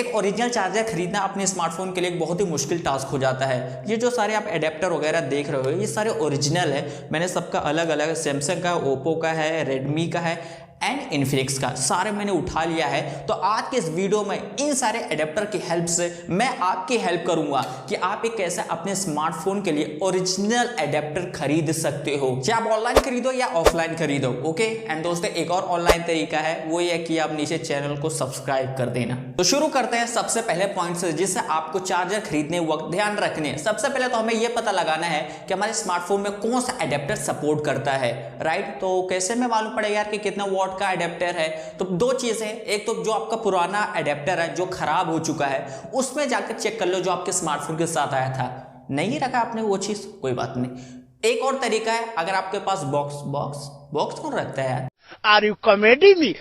एक original charger खरीदना अपने स्मार्टफोन के लिए एक बहुत ही मुश्किल टास्क हो जाता है। ये जो सारे आप एडेप्टर वगैरह देख रहे हो ये सारे ओरिजिनल है। मैंने सबका अलग अलग, सैमसंग का, ओप्पो का है, रेडमी का है एंड इन्फिनिक्स का, सारे मैंने उठा लिया है। तो आज के इस वीडियो में इन सारे एडेप्टर की हेल्प से मैं आपकी हेल्प करूंगा कि आप एक कैसे अपने स्मार्टफोन के लिए ओरिजिनल एडेप्टर खरीद सकते हो, चाहे आप ऑनलाइन खरीदो या ऑफलाइन खरीदो। ओके एंड दोस्तों एक और ऑनलाइन तरीका है, वो ये कि आप नीचे चैनल को सब्सक्राइब कर देना। तो शुरू करते हैं सबसे पहले पॉइंट से, जिससे आपको चार्जर खरीदने वक्त ध्यान रखने। सबसे पहले तो हमें यह पता लगाना है कि हमारे स्मार्टफोन में कौन सा एडेप्टर सपोर्ट करता है, राइट। तो कैसे में मालूम पड़ेगा यार कि कितना वॉट का एडेप्टर है? तो दो चीजें, एक तो जो आपका पुराना एडेप्टर है जो खराब हो चुका है उसमें जाकर चेक कर लो, जो आपके स्मार्टफोन के साथ आया था। नहीं रखा आपने वो चीज, कोई बात नहीं। एक और तरीका है, अगर आपके पास बॉक्स कौन रखता है यार? Are you comedy me?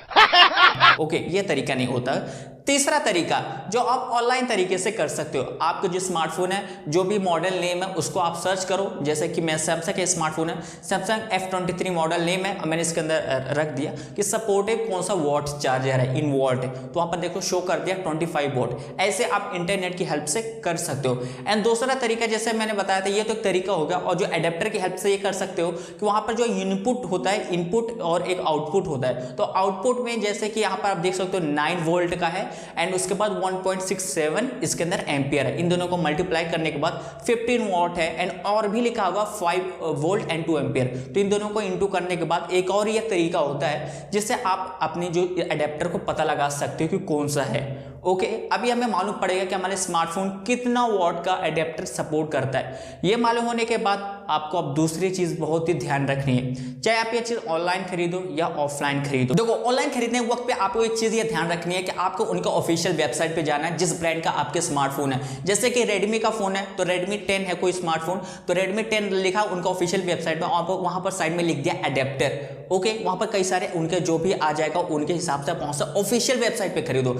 Okay, ये तरीका नहीं होता। तीसरा तरीका जो आप ऑनलाइन तरीके से कर सकते हो, आपका जो स्मार्टफोन है जो भी मॉडल नेम है उसको आप सर्च करो। जैसे कि मैं सैमसंग का स्मार्टफोन है, सैमसंग F23 मॉडल नेम है, मैंने इसके अंदर रख दिया कि सपोर्टेड कौन सा वॉट चार्जर है, इन वॉट है, तो वहाँ पर देखो शो कर दिया 25 वॉट। ऐसे आप इंटरनेट की हेल्प से कर सकते हो। एंड दूसरा तरीका जैसे मैंने बताया था, ये तो एक तरीका हो गया, और जो एडेप्टर की हेल्प से ये कर सकते हो कि वहाँ पर जो इनपुट होता है, इनपुट और एक आउटपुट होता है, तो आउटपुट में जैसे कि यहाँ पर आप देख सकते हो 9 वोल्ट का है एंड उसके बाद 1.67 इसके अंदर एम्पियर है। इन दोनों को मल्टीप्लाई करने के बाद 15 वॉट है एंड और भी लिखा होगा 5 वोल्ट एंड 2 एम्पियर। तो इन दोनों को इंटू करने के बाद एक और ये तरीका होता है जिससे आप अपने जो एडेप्टर को पता लगा सकते हो कि कौन सा है। ओके, अभी हमें मालूम पड़ेगा कि हमारे स्मार्टफोन कितना वॉट का एडेप्टर सपोर्ट करता है। ये मालूम होने के बाद आपको अब दूसरी चीज बहुत ही ध्यान रखनी है, चाहे आप ये चीज ऑनलाइन खरीदो या ऑफलाइन खरीदो। देखो ऑनलाइन खरीदने के वक्त पे आपको एक चीज ये ध्यान रखनी है कि आपको उनका ऑफिशियल वेबसाइट पे जाना है जिस ब्रांड का आपके स्मार्टफोन है। जैसे कि रेडमी का फोन है तो रेडमी 10 है कोई स्मार्टफोन, तो रेडमी 10 लिखा उनका ऑफिशियल वेबसाइट में, वहां पर साइड में लिख दिया एडेप्टर। ओके, वहां पर कई सारे उनके जो भी आ जाएगा उनके हिसाब से पहुंच ऑफिशियल वेबसाइट पे खरीदो।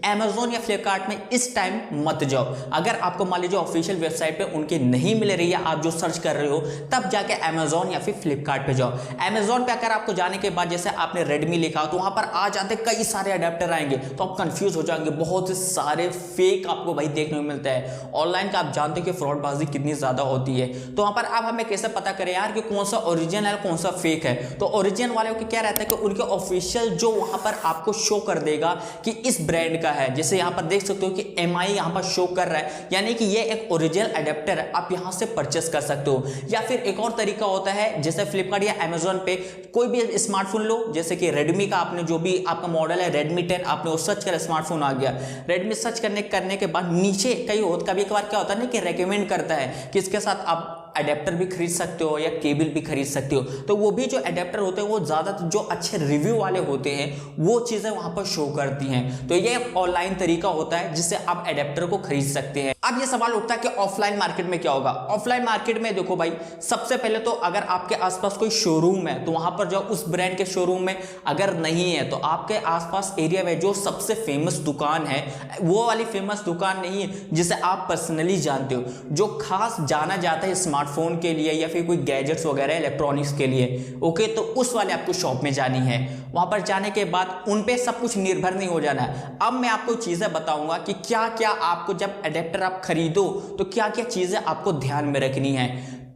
अमेजोन या फ्लिपकार्ट में इस टाइम मत जाओ। अगर आपको मान लीजिए ऑफिशियल वेबसाइट पे उनके नहीं मिल रही है, आप जो सर्च कर रहे हो, तब जाके अमेजोन या फिर फ्लिपकार्ट पे जाओ। अमेजोन पे अगर आपको जाने के बाद जैसे आपने रेडमी लिखा तो वहां पर आ जाते कई सारे अडेप्टर आएंगे, तो आप कंफ्यूज हो जाएंगे। बहुत सारे फेक आपको भाई देखने को मिलता है ऑनलाइन का। आप जानते हो कि फ्रॉडबाजी कितनी ज्यादा होती है, तो वहां पर अब हमें कैसे पता करें यार कि कौन सा ओरिजिनल है कौन सा फेक है? तो ओरिजिनल वाले को क्या रहता है कि उनके ऑफिशियल जो वहां पर आपको शो कर देगा कि इस ब्रांड का है। जैसे यहां पर देख सकते हो कि MI यहां पर शो कर रहा है, यानी कि ये एक ओरिजिनल एडेप्टर है, आप यहां से परचेस कर सकते हो। या फिर एक और तरीका होता है, जैसे फ्लिपकार्ट या अमेजोन पे कोई भी स्मार्टफोन लो, जैसे कि रेडमी का आपने जो भी आपका मॉडल है रेडमी 10, आपने वो सर्च कर स्मार्टफोन आ गया। रेडमी सर्च करने के बाद नीचे कभी एक बार क्या होता है ना कि रेकमेंड करता है कि इसके साथ आप एडेप्टर भी खरीद सकते हो या केबल भी खरीद सकते हो। तो वो भी जो एडेप्टर होते हैं वो ज्यादातर जो अच्छे रिव्यू वाले होते हैं वो चीजें वहां पर शो करती हैं। तो ये ऑनलाइन तरीका होता है जिससे आप एडेप्टर को खरीद सकते हैं। अब ये सवाल उठता है कि ऑफलाइन मार्केट में क्या होगा? ऑफलाइन मार्केट में देखो भाई, सबसे पहले तो अगर आपके आसपास कोई शोरूम है तो वहां पर जाओ, उस ब्रांड के शोरूम में। अगर नहीं है तो आपके आसपास एरिया में जो सबसे फेमस दुकान है, वो वाली फेमस दुकान नहीं है जिसे आप पर्सनली जानते हो, जो खास जाना जाता है स्मार्टफोन के लिए या फिर कोई गैजेट्स वगैरह इलेक्ट्रॉनिक्स के लिए। ओके, तो उस वाले आपको शॉप में जानी है। वहां पर जाने के बाद उन पे सब कुछ निर्भर नहीं हो जाना है। अब मैं आपको चीजें बताऊंगा कि क्या क्या आपको जब एडेप्टर आप खरीदो तो क्या क्या चीजें आपको ध्यान में रखनी है।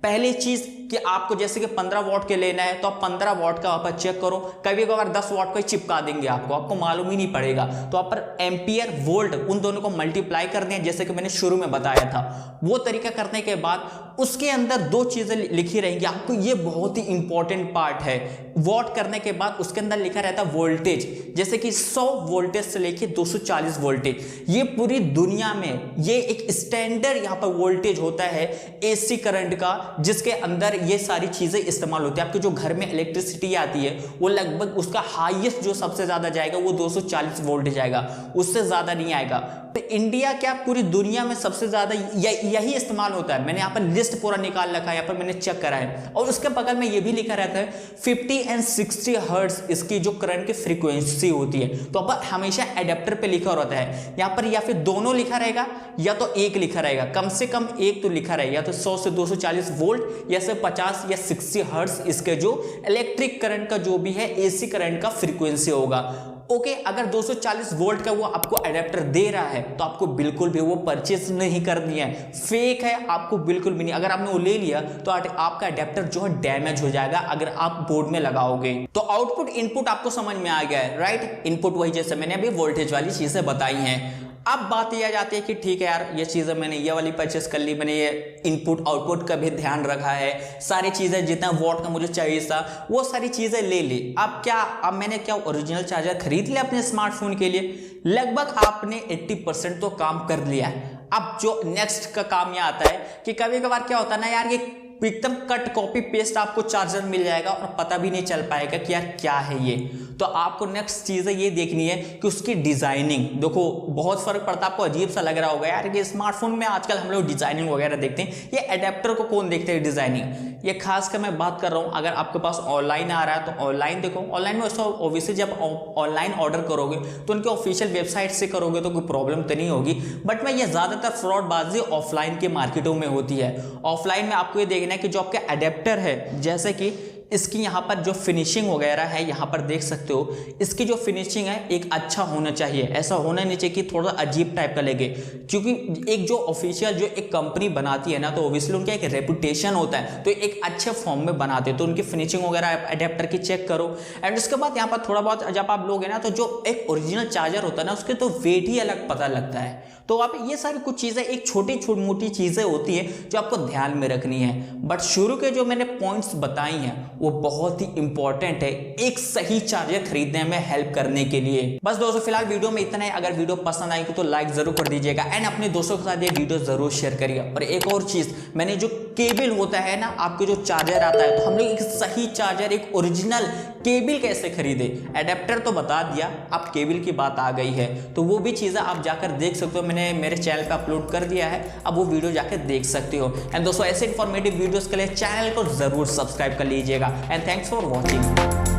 पहली चीज कि आपको जैसे कि 15 वॉट के लेना है तो आप 15 वॉट का वहां पर चेक करो। कभी कभार 10 वॉट का ही चिपका देंगे, आपको मालूम ही नहीं पड़ेगा। तो आप पर एम्पियर वोल्ट उन दोनों को मल्टीप्लाई करने हैं, जैसे कि मैंने शुरू में बताया था। वो तरीका करने के बाद उसके अंदर दो चीजें लिखी रहेंगी आपको, ये बहुत ही इंपॉर्टेंट पार्ट है। वॉट करने के बाद उसके अंदर लिखा रहता है वोल्टेज, जैसे कि 100 वोल्टेज से लेके 240 वोल्टेज। ये पूरी दुनिया में ये एक स्टैंडर्ड यहाँ पर वोल्टेज होता है AC करंट का, जिसके अंदर ये सारी चीजें इस्तेमाल होती है। आपके जो घर में इलेक्ट्रिसिटी आती है वो लगभग उसका हाईएस्ट जो सबसे ज्यादा जाएगा वो 240 वोल्ट जाएगा, उससे ज्यादा नहीं आएगा। तो इंडिया क्या पूरी दुनिया में सबसे ज्यादा यही इस्तेमाल होता है। मैंने यहाँ पर लिस्ट पूरा निकाल रखा है, यहाँ पर मैंने चेक करा है। और उसके बगल में ये भी लिखा रहता है 50 एंड 60 हर्ट्ज इसकी जो करंट की फ्रीक्वेंसी होती है। तो अब हमेशा एडेप्टर पे लिखा रहता है, यहाँ पर या फिर दोनों लिखा रहेगा या तो एक लिखा रहेगा, कम से कम एक तो लिखा रहेगा, या तो 100 से 240 वोल्ट या से 50 या 60 हर्ट्ज इसके जो इलेक्ट्रिक करंट का जो भी है एसी करंट का फ्रीक्वेंसी होगा। ओके, अगर 240 वोल्ट का वो आपको अडेप्टर दे रहा है तो आपको बिल्कुल भी वो परचेज नहीं करनी है, फेक है, आपको बिल्कुल भी नहीं। अगर आपने वो ले लिया तो आपका अडेप्टर जो है डैमेज हो जाएगा अगर आप बोर्ड में लगाओगे। तो आउटपुट इनपुट आपको समझ में आ गया है, राइट। इनपुट वही जैसे मैंने अभी वोल्टेज वाली चीजें बताई हैं। अब बात यह आ जाती है कि ठीक है यार, ये चीज़ें मैंने ये वाली परचेस कर ली, मैंने ये इनपुट आउटपुट का भी ध्यान रखा है, सारी चीज़ें जितना वॉट का मुझे चाहिए था वो सारी चीज़ें ले ली। अब मैंने क्या ओरिजिनल चार्जर खरीद लिया अपने स्मार्टफोन के लिए? लगभग आपने 80% तो काम कर लिया है। अब जो नेक्स्ट का काम यह आता है कि कभी कभार क्या होता है ना यार, ये एकदम कट कॉपी पेस्ट आपको चार्जर मिल जाएगा और पता भी नहीं चल पाएगा कि यार क्या है ये। तो आपको नेक्स्ट चीज़ ये देखनी है कि उसकी डिजाइनिंग देखो, बहुत फर्क पड़ता है। आपको अजीब सा लग रहा होगा यार कि स्मार्टफोन में आजकल हम लोग डिजाइनिंग वगैरह देखते हैं, ये अडेप्टर को कौन देखते हैं डिजाइनिंग? ये खासकर मैं बात कर रहा हूँ अगर आपके पास ऑनलाइन आ रहा है तो ऑनलाइन देखो। ऑनलाइन में ऑब्वियसली जब ऑनलाइन ऑर्डर करोगे तो उनके ऑफिशियल वेबसाइट से करोगे तो कोई प्रॉब्लम तो नहीं होगी। बट मैं ये ज़्यादातर फ्रॉडबाजी ऑफलाइन के मार्केटों में होती है। ऑफलाइन में आपको ये देखना है कि जो आपके अडेप्टर है, जैसे कि इसकी यहाँ पर जो फिनिशिंग वगैरह है यहाँ पर देख सकते हो, इसकी जो फिनिशिंग है एक अच्छा होना चाहिए। ऐसा होना नहीं चाहिए कि थोड़ा अजीब टाइप का लगे, क्योंकि एक जो ऑफिशियल जो एक कंपनी बनाती है ना तो ऑब्वियसली उनका एक रेपुटेशन होता है, तो एक अच्छे फॉर्म में बनाते हैं। तो उनकी फिनिशिंग वगैरह अडेप्टर की चेक करो। एंड उसके बाद यहाँ पर थोड़ा बहुत जब आप लोगे ना तो जो एक ओरिजिनल चार्जर होता है ना उसके तो वेट ही अलग पता लगता है। तो आप ये सारी कुछ चीज़ें एक छोटी मोटी चीज़ें होती है जो आपको ध्यान में रखनी है। बट शुरू के जो मैंने पॉइंट्स बताई हैं वो बहुत ही इंपॉर्टेंट है एक सही चार्जर खरीदने में हेल्प करने के लिए। बस दोस्तों फिलहाल वीडियो में इतना है। अगर वीडियो पसंद आई तो लाइक जरूर कर दीजिएगा एंड अपने दोस्तों के साथ ये वीडियो जरूर शेयर करिएगा। और एक और चीज, मैंने जो केबल होता है ना, आपके जो चार्जर आता है, तो हम लोग एक सही चार्जर एक ओरिजिनल केबल कैसे खरीदे, एडेप्टर तो बता दिया, अब केबल की बात आ गई है तो वो भी चीजें आप जाकर देख सकते हो। मैंने मेरे चैनल पे अपलोड कर दिया है, अब वो वीडियो जाकर देख सकते हो। एंड दोस्तों ऐसे इन्फॉर्मेटिव वीडियोस के लिए चैनल को जरूर सब्सक्राइब कर लीजिएगा एंड थैंक्स फॉर वॉचिंग।